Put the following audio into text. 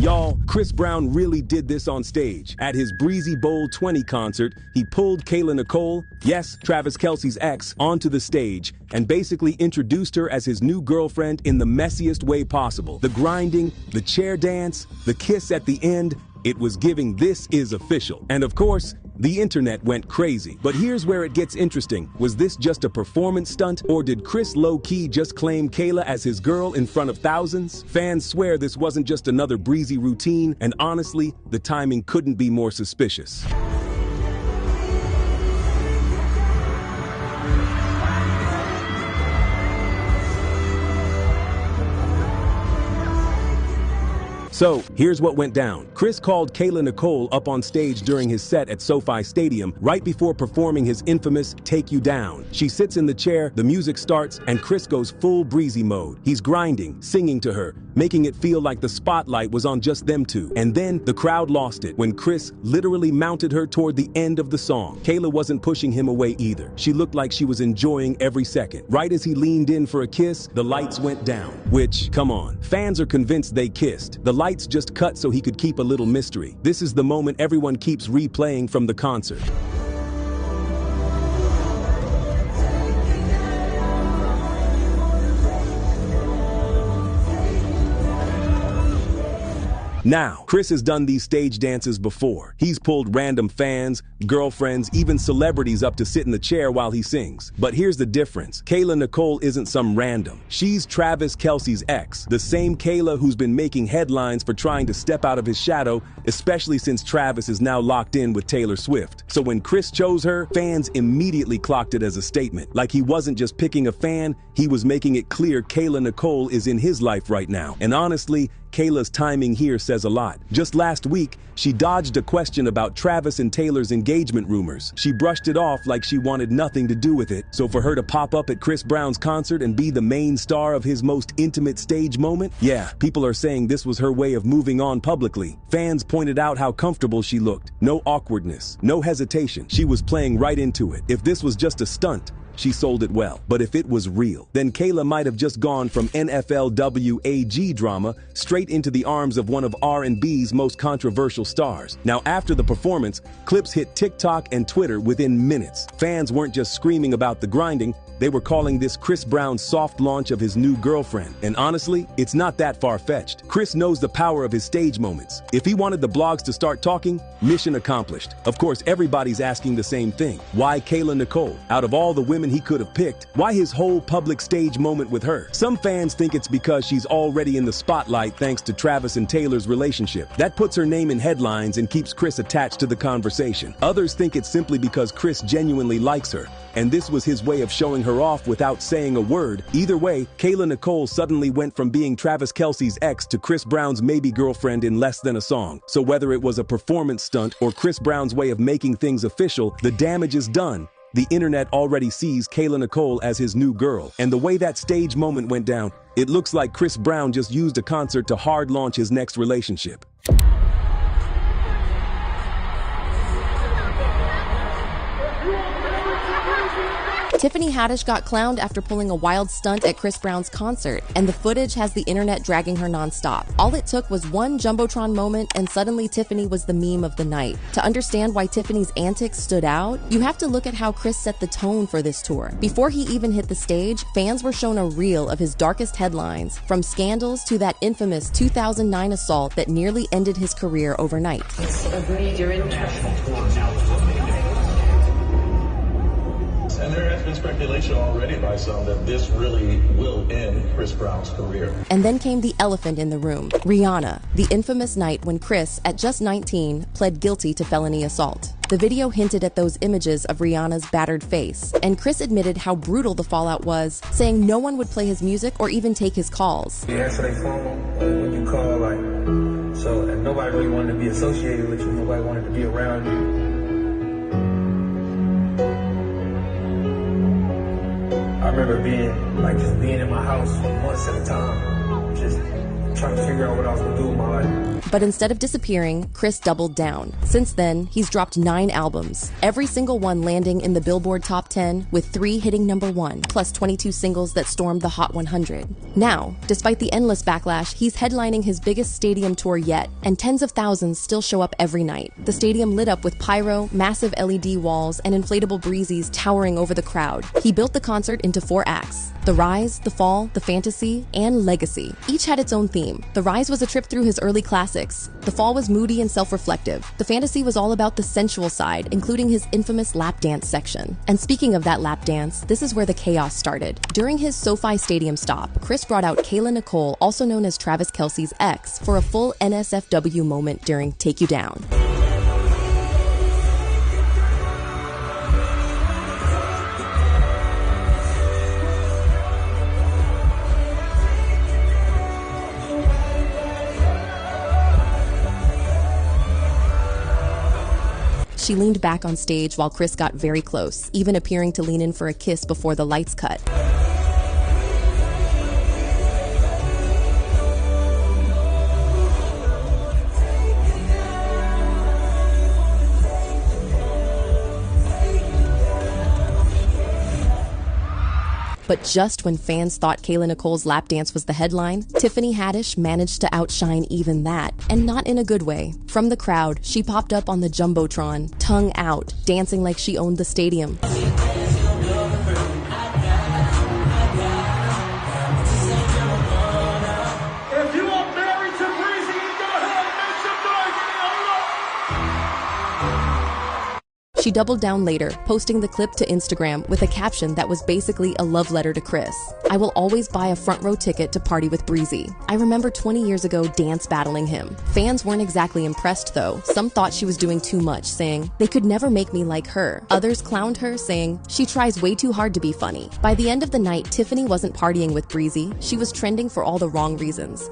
Y'all, Chris Brown really did this on stage. At his Breezy Bowl 20 concert, he pulled Kayla Nicole, yes, Travis Kelce's ex, onto the stage and basically introduced her as his new girlfriend in the messiest way possible. The grinding, the chair dance, the kiss at the end, it was giving "this is official." And of course, the internet went crazy. But here's where it gets interesting. Was this just a performance stunt, or did Chris low-key just claim Kayla as his girl in front of thousands? Fans swear this wasn't just another breezy routine, and honestly, the timing couldn't be more suspicious. So, here's what went down. Chris called Kayla Nicole up on stage during his set at SoFi Stadium right before performing his infamous "Take You Down." She sits in the chair, the music starts, and Chris goes full breezy mode. He's grinding, singing to her, making it feel like the spotlight was on just them two. And then the crowd lost it when Chris literally mounted her toward the end of the song. Kayla wasn't pushing him away either. She looked like she was enjoying every second. Right as he leaned in for a kiss, the lights went down. Which, come on, fans are convinced they kissed. The lights just cut so he could keep a little mystery. This is the moment everyone keeps replaying from the concert. Now, Chris has done these stage dances before. He's pulled random fans, girlfriends, even celebrities up to sit in the chair while he sings. But here's the difference. Kayla Nicole isn't some random. She's Travis Kelce's ex, the same Kayla who's been making headlines for trying to step out of his shadow, especially since Travis is now locked in with Taylor Swift. So when Chris chose her, fans immediately clocked it as a statement. Like he wasn't just picking a fan, he was making it clear Kayla Nicole is in his life right now. And honestly, Kayla's timing here says a lot. Just last week, she dodged a question about Travis and Taylor's engagement rumors. She brushed it off like she wanted nothing to do with it. So for her to pop up at Chris Brown's concert and be the main star of his most intimate stage moment, yeah, people are saying this was her way of moving on publicly. Fans pointed out how comfortable she looked. No awkwardness, no hesitation. She was playing right into it. If this was just a stunt, she sold it well. But if it was real, then Kayla might have just gone from NFL WAG drama straight into the arms of one of R&B's most controversial stars. Now, after the performance, clips hit TikTok and Twitter within minutes. Fans weren't just screaming about the grinding, they were calling this Chris Brown's soft launch of his new girlfriend. And honestly, it's not that far-fetched. Chris knows the power of his stage moments. If he wanted the blogs to start talking, mission accomplished. Of course, everybody's asking the same thing. Why Kayla Nicole? Out of all the women he could have picked, why his whole public stage moment with her? Some fans think it's because she's already in the spotlight thanks to Travis and Taylor's relationship. That puts her name in headlines and keeps Chris attached to the conversation. Others think it's simply because Chris genuinely likes her, and this was his way of showing her off without saying a word. Either way, Kayla Nicole suddenly went from being Travis Kelce's ex to Chris Brown's maybe girlfriend in less than a song. So whether it was a performance stunt or Chris Brown's way of making things official, the damage is done. The internet already sees Kayla Nicole as his new girl. And the way that stage moment went down, it looks like Chris Brown just used a concert to hard launch his next relationship. Tiffany Haddish got clowned after pulling a wild stunt at Chris Brown's concert, and the footage has the internet dragging her nonstop. All it took was one Jumbotron moment, and suddenly Tiffany was the meme of the night. To understand why Tiffany's antics stood out, you have to look at how Chris set the tone for this tour. Before he even hit the stage, fans were shown a reel of his darkest headlines, from scandals to that infamous 2009 assault that nearly ended his career overnight. Agreed, you're international tour now. And there has been speculation already by some that this really will end Chris Brown's career. And then came the elephant in the room, Rihanna, the infamous night when Chris, at just 19, pled guilty to felony assault. The video hinted at those images of Rihanna's battered face, and Chris admitted how brutal the fallout was, saying no one would play his music or even take his calls. You answer their phone when you call, and nobody really wanted to be associated with you, nobody wanted to be around you. I remember being in my house months at a time, just trying to figure out what I was gonna do with my life. But instead of disappearing, Chris doubled down. Since then, he's dropped 9 albums, every single one landing in the Billboard Top 10, with 3 hitting #1, plus 22 singles that stormed the Hot 100. Now, despite the endless backlash, he's headlining his biggest stadium tour yet, and tens of thousands still show up every night. The stadium lit up with pyro, massive LED walls, and inflatable breezes towering over the crowd. He built the concert into 4 acts: The Rise, The Fall, The Fantasy, and Legacy. Each had its own theme. The Rise was a trip through his early classics. The Fall was moody and self-reflective. The Fantasy was all about the sensual side, including his infamous lap dance section. And speaking of that lap dance, this is where the chaos started. During his SoFi Stadium stop, Chris brought out Kayla Nicole, also known as Travis Kelce's ex, for a full NSFW moment during Take You Down. She leaned back on stage while Chris got very close, even appearing to lean in for a kiss before the lights cut. But just when fans thought Kayla Nicole's lap dance was the headline, Tiffany Haddish managed to outshine even that, and not in a good way. From the crowd, she popped up on the Jumbotron, tongue out, dancing like she owned the stadium. She doubled down later, posting the clip to Instagram with a caption that was basically a love letter to Chris. "I will always buy a front row ticket to party with Breezy. I remember 20 years ago dance battling him." Fans weren't exactly impressed though. Some thought she was doing too much, saying, "They could never make me like her." Others clowned her, saying, "She tries way too hard to be funny." By the end of the night, Tiffany wasn't partying with Breezy. She was trending for all the wrong reasons.